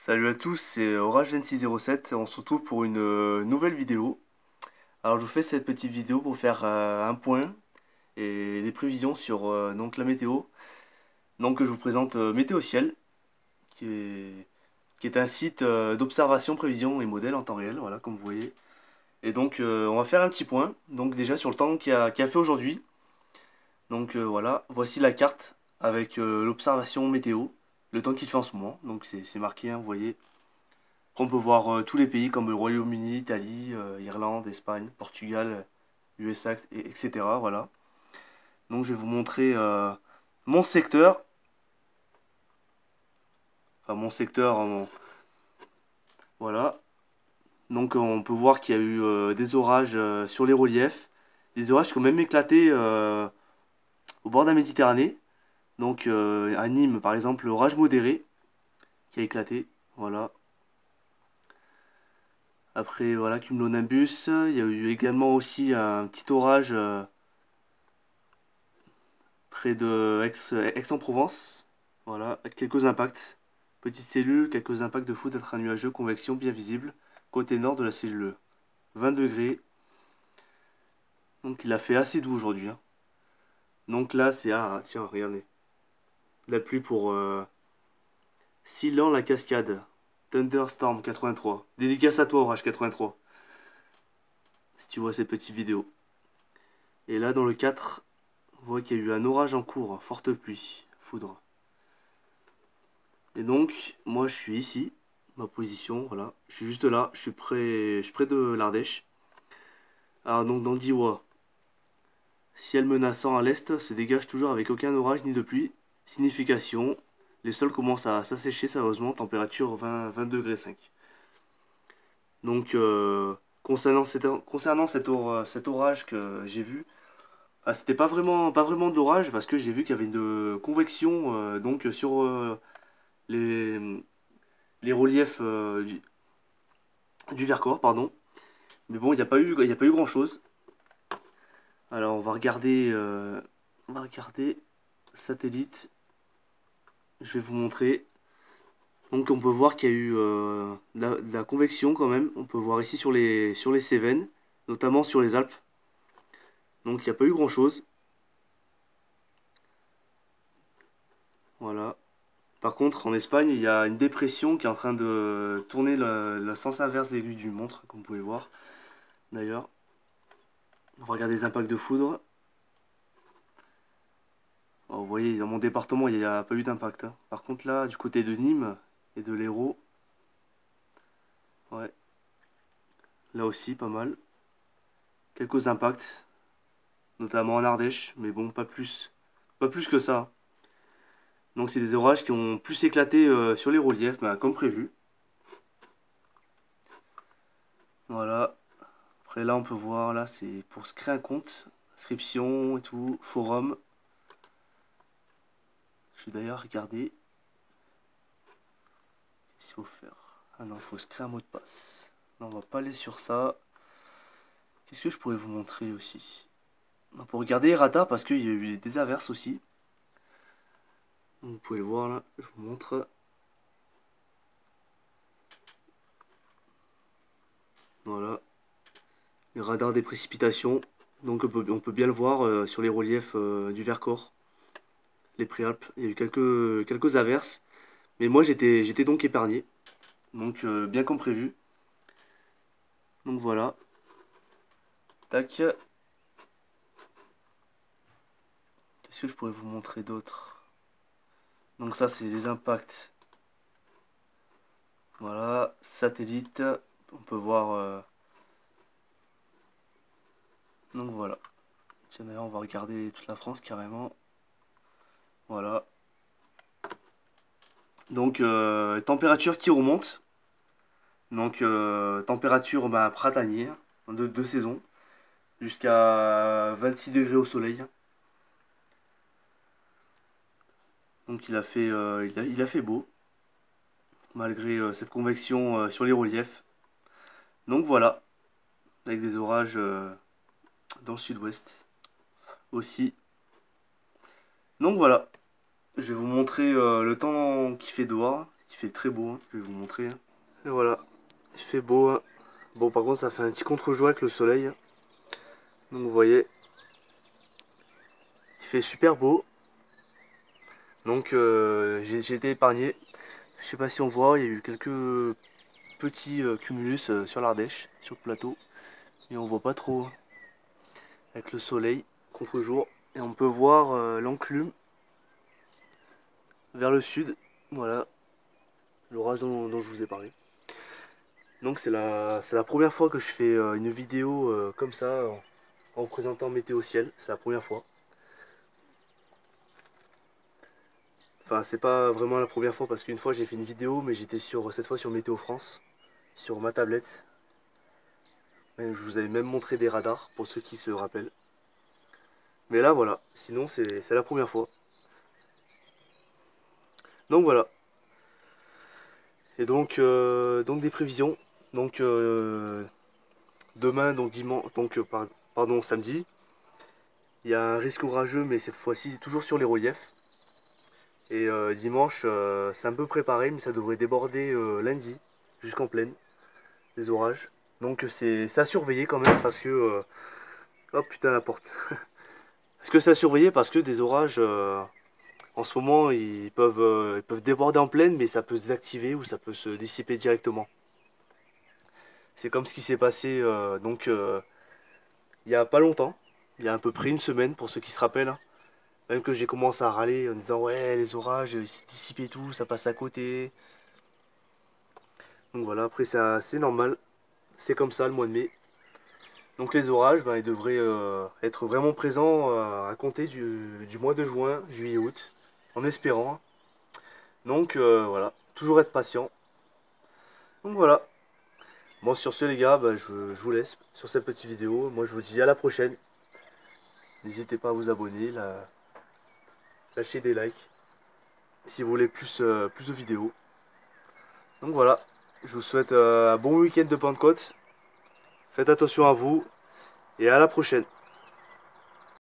Salut à tous, c'est Orage2607. On se retrouve pour une nouvelle vidéo. Alors je vous fais cette petite vidéo pour faire un point et des prévisions sur donc la météo. Donc je vous présente Météo Ciel, qui est, qui est un site d'observation, prévision et modèle en temps réel, voilà comme vous voyez. Et donc on va faire un petit point, donc déjà sur le temps qu'il a fait aujourd'hui. Donc voilà, voici la carte avec l'observation météo, le temps qu'il fait en ce moment. Donc c'est marqué, hein, vous voyez. On peut voir tous les pays comme le Royaume-Uni, Italie, Irlande, Espagne, Portugal, USA, etc. Voilà. Donc je vais vous montrer mon secteur. Enfin mon secteur, voilà. Donc on peut voir qu'il y a eu des orages sur les reliefs. Des orages qui ont même éclaté au bord de la Méditerranée. Donc à Nîmes par exemple, l'orage modéré qui a éclaté. Voilà. Après voilà, cumulonimbus. Il y a eu également aussi un petit orage près de Aix-en-Provence. Voilà, quelques impacts. Petite cellule, quelques impacts de foudre intranuageux, convection bien visible. Côté nord de la cellule. 20 degrés. Donc il a fait assez doux aujourd'hui, hein. Donc là c'est... Ah tiens, regardez. La pluie pour Silan la cascade. Thunderstorm 83. Dédicace à toi Orage 83. Si tu vois ces petites vidéos. Et là dans le 4, on voit qu'il y a eu un orage en cours. Forte pluie. Foudre. Et donc, moi je suis ici, ma position, voilà. Je suis juste là, je suis près de l'Ardèche. Alors donc dans le Diois, ciel menaçant à l'est se dégage toujours avec aucun orage ni de pluie. Signification, les sols commencent à s'assécher sérieusement, température 20 degrés 5. Donc concernant cet orage que j'ai vu, ah, c'était pas vraiment d'orage parce que j'ai vu qu'il y avait une convection donc sur les, les reliefs du Vercors, pardon. Mais bon, il y a pas eu grand-chose. Alors, on va regarder satellite. Je vais vous montrer. Donc, on peut voir qu'il y a eu de la convection quand même. On peut voir ici sur les Cévennes, notamment sur les Alpes. Donc, il n'y a pas eu grand-chose. Voilà. Par contre, en Espagne, il y a une dépression qui est en train de tourner le sens inverse de l'aiguille d'une montre, comme vous pouvez voir. D'ailleurs, on va regarder les impacts de foudre. Alors, vous voyez, dans mon département, il n'y a pas eu d'impact, hein. Par contre, là, du côté de Nîmes et de l'Hérault, ouais, là aussi, pas mal. Quelques impacts, notamment en Ardèche, mais bon, pas plus. Pas plus que ça. Donc, c'est des orages qui ont plus éclaté sur les reliefs, bah, comme prévu. Voilà. Après, là, on peut voir, là, c'est pour se créer un compte. Inscription et tout, forum. Je vais d'ailleurs regarder. Qu'est-ce qu'il faut faire? Ah non, il faut se créer un mot de passe. Non, on va pas aller sur ça. Qu'est-ce que je pourrais vous montrer aussi? On peut regarder les radars parce qu'il y a eu des averses aussi. Donc, vous pouvez le voir là, je vous montre. Voilà, les radars des précipitations. Donc on peut bien le voir sur les reliefs du Vercors, les Préalpes. Il y a eu quelques averses. Mais moi j'étais donc épargné. Donc bien comme prévu. Donc voilà. Tac. Qu'est-ce que je pourrais vous montrer d'autre? Donc ça c'est les impacts. Voilà, satellite. On peut voir. Donc voilà. Tiens d'ailleurs on va regarder toute la France carrément. Voilà. Donc température qui remonte. Donc température bah, printanière de saison. Jusqu'à 26 degrés au soleil. Donc il a fait beau. Malgré cette convection sur les reliefs. Donc voilà. Avec des orages dans le sud-ouest aussi. Donc voilà. Je vais vous montrer le temps qu'il fait dehors. Il fait très beau, hein. Je vais vous montrer. Hein. Et voilà, il fait beau. Hein. Bon, par contre, ça fait un petit contre-jour avec le soleil. Hein. Donc vous voyez, il fait super beau. Donc j'ai été épargné. Je sais pas si on voit, il y a eu quelques petits cumulus sur l'Ardèche, sur le plateau. Et on voit pas trop. Hein. Avec le soleil, contre-jour. Et on peut voir l'enclume vers le sud. Voilà, l'orage dont je vous ai parlé. Donc c'est la première fois que je fais une vidéo comme ça, en présentant Météo Ciel. C'est la première fois. Enfin, c'est pas vraiment la première fois parce qu'une fois j'ai fait une vidéo, mais j'étais cette fois sur Météo France, sur ma tablette. Je vous avais même montré des radars pour ceux qui se rappellent. Mais là voilà, sinon c'est la première fois. Donc voilà. Et donc des prévisions. Donc demain, donc dimanche, pardon, samedi, il y a un risque orageux, mais cette fois-ci toujours sur les reliefs. Et dimanche, c'est un peu préparé, mais ça devrait déborder lundi, jusqu'en pleine, les orages. Donc c'est à surveiller quand même parce que... oh putain la porte. Est-ce que c'est à surveiller parce que des orages, en ce moment, ils peuvent déborder en pleine, mais ça peut se désactiver ou ça peut se dissiper directement. C'est comme ce qui s'est passé il y a pas longtemps, il y a à peu près une semaine pour ceux qui se rappellent. Hein. Même que j'ai commencé à râler en disant ouais les orages, ils se dissipent et tout, ça passe à côté. Donc voilà, après c'est normal, c'est comme ça le mois de mai. Donc les orages, ben, ils devraient être vraiment présents à compter du mois de juin, juillet, août, en espérant. Hein. Donc voilà, toujours être patient. Donc voilà. Bon sur ce les gars, ben, je vous laisse sur cette petite vidéo. Moi je vous dis à la prochaine. N'hésitez pas à vous abonner, lâcher des likes si vous voulez plus de vidéos. Donc voilà, je vous souhaite un bon week-end de Pentecôte. Faites attention à vous et à la prochaine.